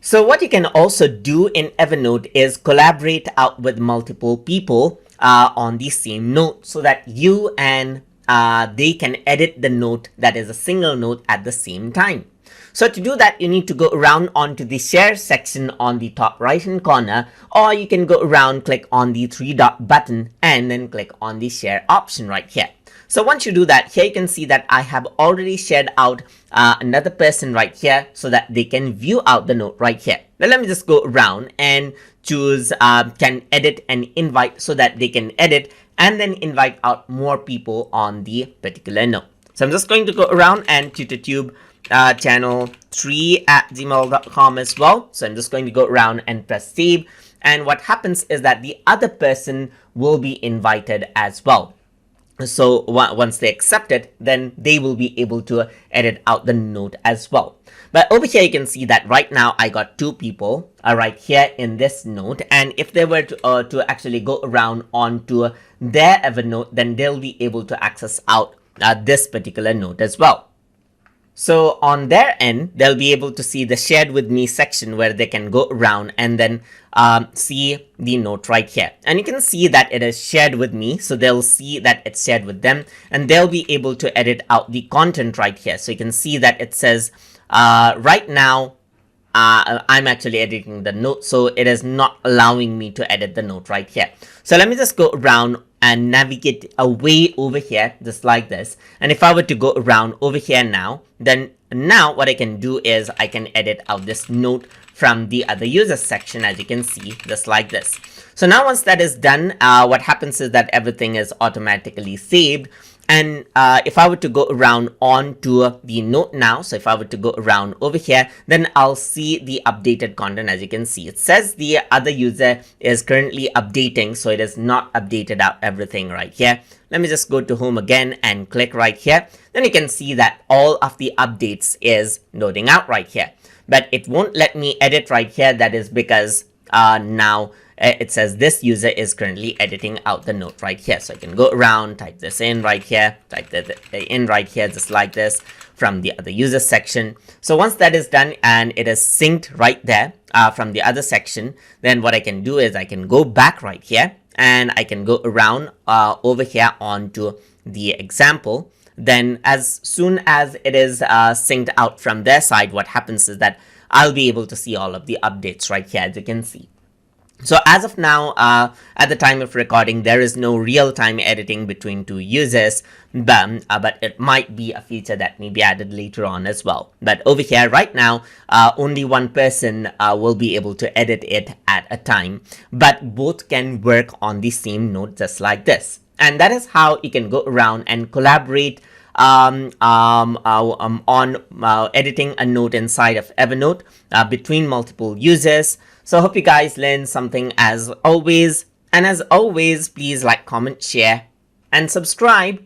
So what you can also do in Evernote is collaborate out with multiple people on the same note so that you and they can edit the note that is a single note at the same time. So to do that, you need to go around onto the share section on the top right hand corner, or you can go around, click on the three dot button and then click on the share option right here. So once you do that, here you can see that I have already shared out another person right here so that they can view out the note right here. Now let me just go around and choose can edit and invite so that they can edit and then invite out more people on the particular note. So I'm just going to go around and TutorTube channel 3@gmail.com as well. So I'm just going to go around and press save, and what happens is that the other person will be invited as well. So once they accept it, then they will be able to edit out the note as well. But over here, you can see that right now I got two people right here in this note. And if they were to actually go around onto their Evernote, then they'll be able to access out this particular note as well. So on their end, they'll be able to see the shared with me section where they can go around and then see the note right here. And you can see that it is shared with me. So they'll see that it's shared with them and they'll be able to edit out the content right here. So you can see that it says right now, I'm actually editing the note. So it is not allowing me to edit the note right here. So let me just go around and navigate away over here just like this. And if I were to go around over here now, then now what I can do is I can edit out this note from the other users section, as you can see, just like this. So now once that is done, what happens is that everything is automatically saved. And if I were to go around onto the note now, so if I were to go around over here, then I'll see the updated content. As you can see, it says the other user is currently updating, so it is not updated out everything right here. Let me just go to home again and click right here. Then you can see that all of the updates is loading out right here, but it won't let me edit right here. That is because now it says this user is currently editing out the note right here. So I can go around, type this in right here, type that in right here, just like this from the other user section. So once that is done and it is synced right there from the other section, then what I can do is I can go back right here and I can go around over here onto the example. Then as soon as it is synced out from their side, what happens is that I'll be able to see all of the updates right here, as you can see. So as of now, at the time of recording, there is no real-time editing between two users, but it might be a feature that may be added later on as well. But over here right now, only one person will be able to edit it at a time, but both can work on the same note just like this. And that is how you can go around and collaborate on editing a note inside of Evernote between multiple users. So I hope you guys learned something as always. And as always, please like, comment, share, and subscribe.